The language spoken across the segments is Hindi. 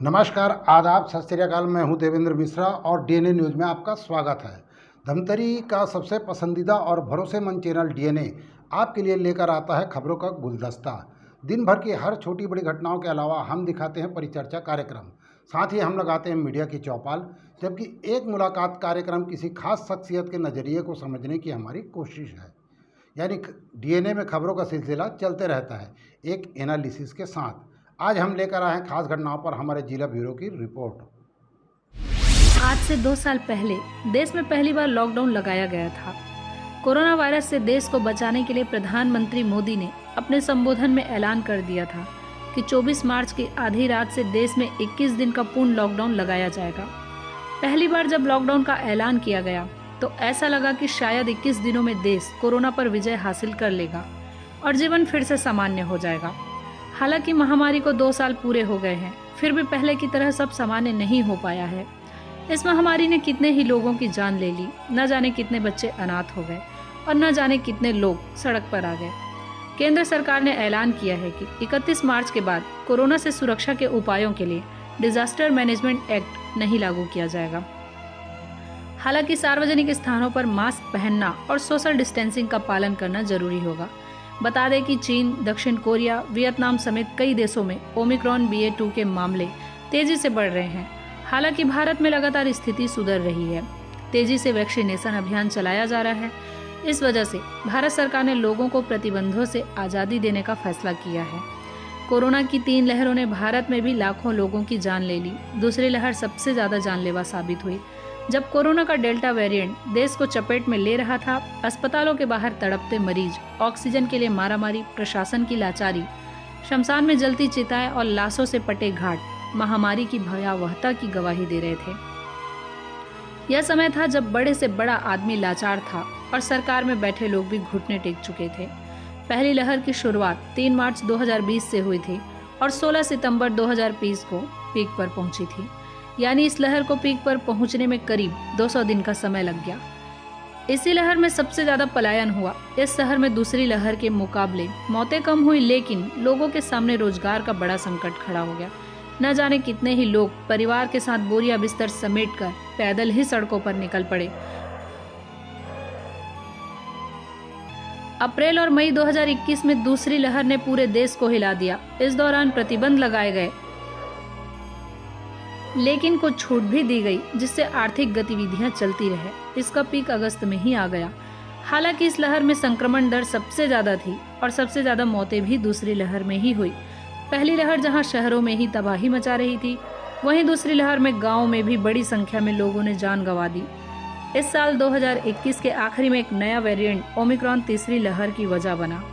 नमस्कार, आदाब, सत श्री अकाल। मैं हूं देवेंद्र मिश्रा और डीएनए न्यूज़ में आपका स्वागत है। धमतरी का सबसे पसंदीदा और भरोसेमंद चैनल डीएनए आपके लिए लेकर आता है खबरों का गुलदस्ता। दिन भर की हर छोटी बड़ी घटनाओं के अलावा हम दिखाते हैं परिचर्चा कार्यक्रम, साथ ही हम लगाते हैं मीडिया की चौपाल, जबकि एक मुलाकात कार्यक्रम किसी खास शख्सियत के नज़रिए को समझने की हमारी कोशिश है। यानी डीएनए में खबरों का सिलसिला चलते रहता है एक एनालिसिस के साथ। आज हम लेकर आए हैं खास घटनाओं पर हमारे जिला ब्यूरो की रिपोर्ट। आज से 2 साल पहले देश में पहली बार लॉकडाउन लगाया गया था। कोरोना वायरस से देश को बचाने के लिए प्रधानमंत्री मोदी ने अपने संबोधन में ऐलान कर दिया था कि 24 मार्च की आधी रात से देश में 21 दिन का पूर्ण लॉकडाउन लगाया जाएगा। पहली बार जब लॉकडाउन का ऐलान किया गया तो ऐसा लगा कि शायद 21 दिनों में देश कोरोना पर विजय हासिल कर लेगा और जीवन फिर से सामान्य हो जाएगा। हालांकि महामारी को 2 साल पूरे हो गए हैं, फिर भी पहले की तरह सब सामान्य नहीं हो पाया है। इस महामारी ने कितने ही लोगों की जान ले ली, न जाने कितने बच्चे अनाथ हो गए और न जाने कितने लोग सड़क पर आ गए। केंद्र सरकार ने ऐलान किया है कि 31 मार्च के बाद कोरोना से सुरक्षा के उपायों के लिए डिजास्टर मैनेजमेंट एक्ट नहीं लागू किया जाएगा। हालांकि सार्वजनिक स्थानों पर मास्क पहनना और सोशल डिस्टेंसिंग का पालन करना जरूरी होगा। बता दें कि चीन, दक्षिण कोरिया, वियतनाम समेत कई देशों में ओमिक्रॉन BA.2 के मामले तेजी से बढ़ रहे हैं। हालांकि भारत में लगातार स्थिति सुधर रही है। तेजी से वैक्सीनेशन अभियान चलाया जा रहा है। इस वजह से भारत सरकार ने लोगों को प्रतिबंधों से आज़ादी देने का फैसला किया है। कोरोना की 3 लहरों ने भारत में भी लाखों लोगों की जान ले ली। दूसरी लहर सबसे ज़्यादा जानलेवा साबित हुई। जब कोरोना का डेल्टा वेरिएंट देश को चपेट में ले रहा था, अस्पतालों के बाहर तड़पते मरीज, ऑक्सीजन के लिए मारामारी, प्रशासन की लाचारी, शमशान में जलती चिताएं और लाशों से पटे घाट महामारी की भयावहता की गवाही दे रहे थे। यह समय था जब बड़े से बड़ा आदमी लाचार था और सरकार में बैठे लोग भी घुटने टेक चुके थे। पहली लहर की शुरुआत 3 मार्च 2020 से हुई थी और 16 सितंबर 2020 को पीक पर पहुंची थी। यानी इस लहर को पीक पर पहुंचने में करीब 200 दिन का समय लग गया। इसी लहर में सबसे ज्यादा पलायन हुआ। इस शहर में दूसरी लहर के मुकाबले मौतें कम हुई, लेकिन लोगों के सामने रोजगार का बड़ा संकट खड़ा हो गया। न जाने कितने ही लोग परिवार के साथ बोरिया बिस्तर समेटकर पैदल ही सड़कों पर निकल पड़े। अप्रैल और मई 2021 में दूसरी लहर ने पूरे देश को हिला दिया। इस दौरान प्रतिबंध लगाए गए, लेकिन कुछ छूट भी दी गई, जिससे आर्थिक गतिविधियां चलती रहे। इसका पीक अगस्त में ही आ गया। हालांकि इस लहर में संक्रमण दर सबसे ज्यादा थी और सबसे ज्यादा मौतें भी दूसरी लहर में ही हुई। पहली लहर जहां शहरों में ही तबाही मचा रही थी, वहीं दूसरी लहर में गाँव में भी बड़ी संख्या में लोगों ने जान गंवा दी। इस साल 2021 के आखिरी में एक नया वेरिएंट ओमिक्रॉन तीसरी लहर की वजह बना।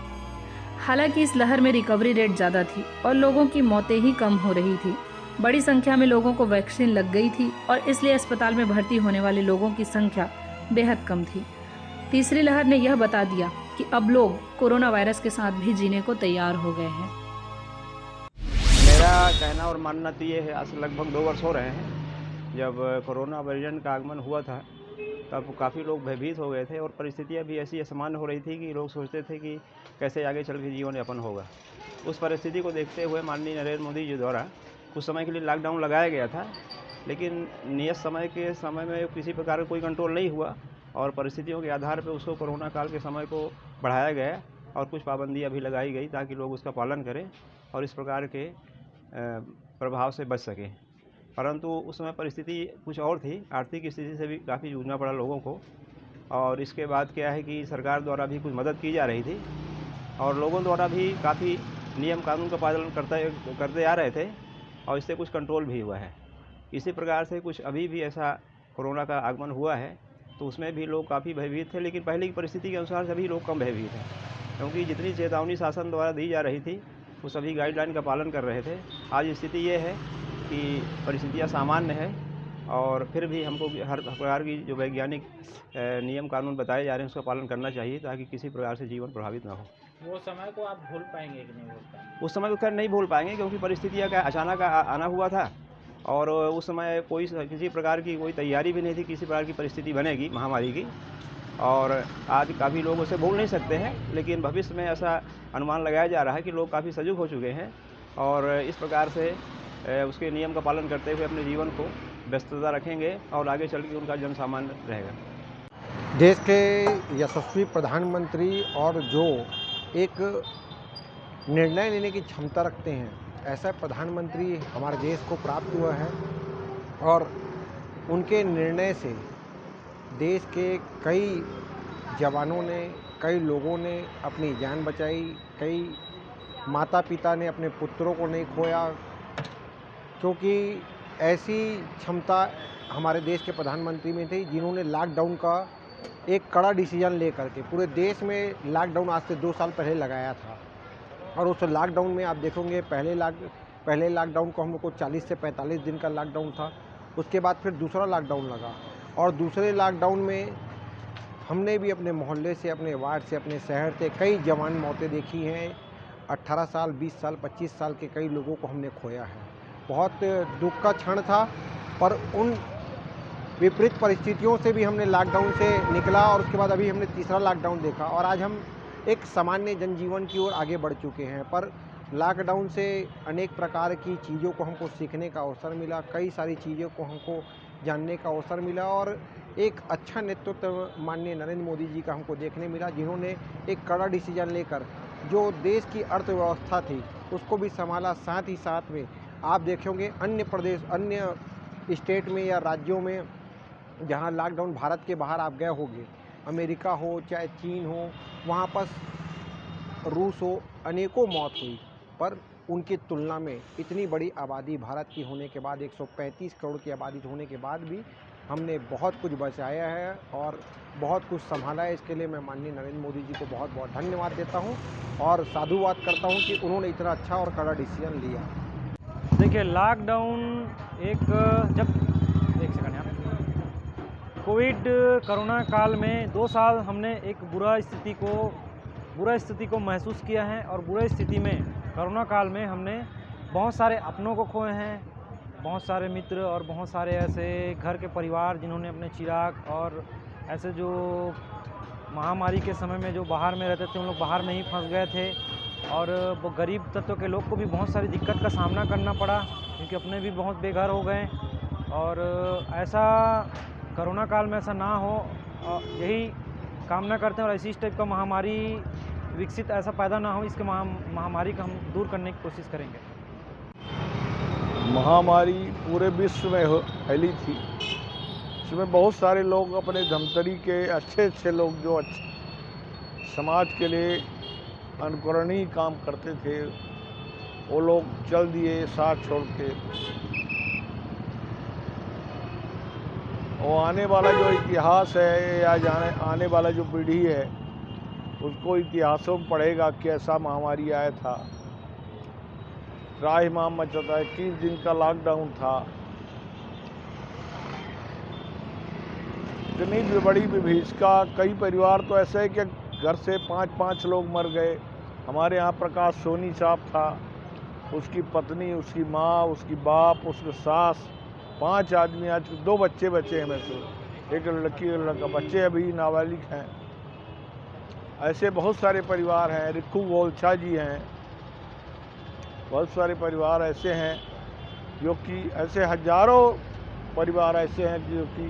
हालांकि इस लहर में रिकवरी रेट ज्यादा थी और लोगों की मौतें ही कम हो रही थी। बड़ी संख्या में लोगों को वैक्सीन लग गई थी और इसलिए अस्पताल में भर्ती होने वाले लोगों की संख्या बेहद कम थी। तीसरी लहर ने यह बता दिया कि अब लोग कोरोना वायरस के साथ भी जीने को तैयार हो गए हैं। मेरा कहना और मानना तो ये है, आज लगभग 2 वर्ष हो रहे हैं जब कोरोना वेरिएंट का आगमन हुआ था, तब काफ़ी लोग भयभीत हो गए थे और परिस्थितियाँ भी ऐसी असामान्य हो रही थी कि लोग सोचते थे कि कैसे आगे चल के जीवन यापन होगा। उस परिस्थिति को देखते हुए माननीय नरेंद्र मोदी जी द्वारा कुछ समय के लिए लॉकडाउन लगाया गया था, लेकिन नियत समय में किसी प्रकार का कोई कंट्रोल नहीं हुआ और परिस्थितियों के आधार पर उसको कोरोना काल के समय को बढ़ाया गया और कुछ पाबंदियां भी लगाई गई ताकि लोग उसका पालन करें और इस प्रकार के प्रभाव से बच सकें। परंतु उस समय परिस्थिति कुछ और थी, आर्थिक स्थिति से भी काफ़ी जूझना पड़ा लोगों को। और इसके बाद क्या है कि सरकार द्वारा भी कुछ मदद की जा रही थी और लोगों द्वारा भी काफ़ी नियम कानून का पालन करते आ रहे थे और इससे कुछ कंट्रोल भी हुआ है। इसी प्रकार से कुछ अभी भी ऐसा कोरोना का आगमन हुआ है तो उसमें भी लोग काफ़ी भयभीत थे, लेकिन पहले की परिस्थिति के अनुसार सभी लोग कम भयभीत हैं, क्योंकि जितनी चेतावनी शासन द्वारा दी जा रही थी वो सभी गाइडलाइन का पालन कर रहे थे। आज स्थिति ये है कि परिस्थितियाँ सामान्य है और फिर भी हमको हर प्रकार की जो वैज्ञानिक नियम कानून बताए जा रहे हैं उसका पालन करना चाहिए ताकि किसी प्रकार से जीवन प्रभावित ना हो। वो समय को आप भूल पाएंगे कि नहीं भूल पाएंगे? उस समय को खैर नहीं भूल पाएंगे, क्योंकि परिस्थितियाँ का अचानक आना हुआ था और उस समय किसी प्रकार की कोई तैयारी भी नहीं थी, किसी प्रकार की परिस्थिति बनेगी महामारी की। और आज काफ़ी लोग उसे भूल नहीं सकते हैं, लेकिन भविष्य में ऐसा अनुमान लगाया जा रहा है कि लोग काफ़ी सजग हो चुके हैं और इस प्रकार से उसके नियम का पालन करते हुए अपने जीवन को व्यस्तता रखेंगे और आगे चल के उनका जन सामान्य रहेगा। देश के यशस्वी प्रधानमंत्री और जो एक निर्णय लेने की क्षमता रखते हैं, ऐसा प्रधानमंत्री हमारे देश को प्राप्त हुआ है और उनके निर्णय से देश के कई जवानों ने, कई लोगों ने अपनी जान बचाई, कई माता पिता ने अपने पुत्रों को नहीं खोया, क्योंकि ऐसी क्षमता हमारे देश के प्रधानमंत्री में थी जिन्होंने लॉकडाउन का एक कड़ा डिसीजन लेकर के पूरे देश में लॉकडाउन आज से 2 साल पहले लगाया था। और उस लॉकडाउन में आप देखोगे पहले लॉकडाउन को हम लोग को 40 से 45 दिन का लॉकडाउन था, उसके बाद फिर दूसरा लॉकडाउन लगा और दूसरे लॉकडाउन में हमने भी अपने मोहल्ले से, अपने वार्ड से, अपने शहर से कई जवान मौतें देखी हैं। 18 साल, 20 साल, 25 साल के कई लोगों को हमने खोया है। बहुत दुख का क्षण था, पर उन विपरीत परिस्थितियों से भी हमने लॉकडाउन से निकला और उसके बाद अभी हमने तीसरा लॉकडाउन देखा और आज हम एक सामान्य जनजीवन की ओर आगे बढ़ चुके हैं। पर लॉकडाउन से अनेक प्रकार की चीज़ों को हमको सीखने का अवसर मिला, कई सारी चीज़ों को हमको जानने का अवसर मिला और एक अच्छा नेतृत्व माननीय नरेंद्र मोदी जी का हमको देखने मिला, जिन्होंने एक कड़ा डिसीजन लेकर जो देश की अर्थव्यवस्था थी उसको भी संभाला। साथ ही साथ में आप देखेंगे अन्य स्टेट में या राज्यों में जहां लॉकडाउन भारत के बाहर आप गए होंगे, अमेरिका हो चाहे चीन हो, वहां पर रूस हो, अनेकों मौत हुई, पर उनकी तुलना में इतनी बड़ी आबादी भारत की होने के बाद 135 करोड़ की आबादी होने के बाद भी हमने बहुत कुछ बचाया है और बहुत कुछ संभाला है। इसके लिए मैं माननीय नरेंद्र मोदी जी को बहुत बहुत धन्यवाद देता हूं और साधुवाद करता हूं कि उन्होंने इतना अच्छा और कड़ा डिसीजन लिया। देखिए, लॉकडाउन एक सेकंड यहाँ कोविड कोरोना काल में 2 साल हमने एक बुरा स्थिति को महसूस किया है और बुरा स्थिति में कोरोना काल में हमने बहुत सारे अपनों को खोए हैं, बहुत सारे मित्र और बहुत सारे ऐसे घर के परिवार जिन्होंने अपने चिराग और ऐसे जो महामारी के समय में जो बाहर में रहते थे उन लोग बाहर में ही फंस गए थे और वो गरीब तत्व के लोग को भी बहुत सारी दिक्कत का सामना करना पड़ा क्योंकि अपने भी बहुत बेघर हो गए। और ऐसा कोरोना काल में ऐसा ना हो, यही कामना करते हैं और ऐसी इस टाइप का महामारी विकसित ऐसा पैदा ना हो, इसके महामारी का हम दूर करने की कोशिश करेंगे। महामारी पूरे विश्व में फैली थी, इसमें बहुत सारे लोग अपने धमतरी के अच्छे लोग जो समाज के लिए अनुकरणीय काम करते थे, वो लोग चल दिए साथ छोड़ के। और आने वाला जो इतिहास है या आने वाला जो पीढ़ी है उसको इतिहासों में पढ़ेगा कि ऐसा महामारी आया था, त्राहिमाम मचा था, 21 दिन का लॉकडाउन था। इतनी बड़ी विभीषिका, कई परिवार तो ऐसे है कि घर से 5-5 लोग मर गए। हमारे यहाँ प्रकाश सोनी साहब था, उसकी पत्नी, उसकी माँ, उसकी बाप, उसके सास, 5 आदमी, आज 2 बच्चे बचे हैं में से, एक लड़की और लड़का, बच्चे अभी नाबालिग हैं। ऐसे बहुत सारे परिवार हैं, रिक्कू गोलछा जी हैं, बहुत सारे परिवार ऐसे हैं जो कि ऐसे हजारों परिवार ऐसे हैं जो कि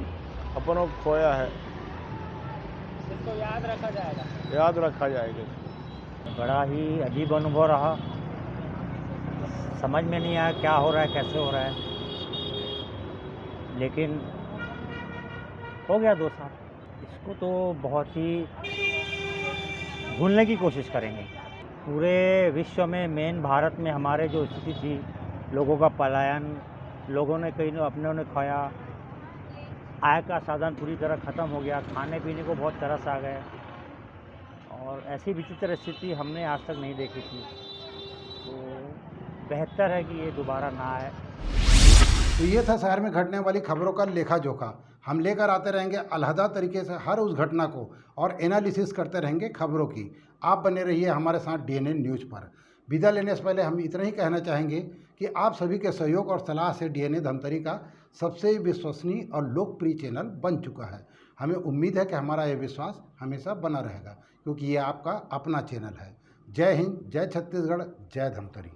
अपनों को खोया है। इसको याद रखा जाएगा। बड़ा ही अजीब अनुभव रहा, समझ में नहीं आया क्या हो रहा है, कैसे हो रहा है, लेकिन हो गया 2 साल। इसको तो बहुत ही भूलने की कोशिश करेंगे। पूरे विश्व में, मेन भारत में हमारे जो स्थिति थी, लोगों का पलायन, लोगों ने कहीं अपने ने खोया, आय का साधन पूरी तरह ख़त्म हो गया, खाने पीने को बहुत तरस आ गए और ऐसी विचित्र स्थिति हमने आज तक नहीं देखी थी। तो बेहतर है कि ये दोबारा ना आए। तो ये था शहर में घटने वाली खबरों का लेखा जोखा। हम लेकर आते रहेंगे अलहदा तरीके से हर उस घटना को और एनालिसिस करते रहेंगे खबरों की। आप बने रहिए हमारे साथ डीएनए न्यूज़ पर। विदा लेने से पहले हम इतना ही कहना चाहेंगे कि आप सभी के सहयोग और सलाह से डीएनए धमतरी का सबसे विश्वसनीय और लोकप्रिय चैनल बन चुका है। हमें उम्मीद है कि हमारा यह विश्वास हमेशा बना रहेगा क्योंकि ये आपका अपना चैनल है। जय हिंद, जय छत्तीसगढ़, जय धमतरी।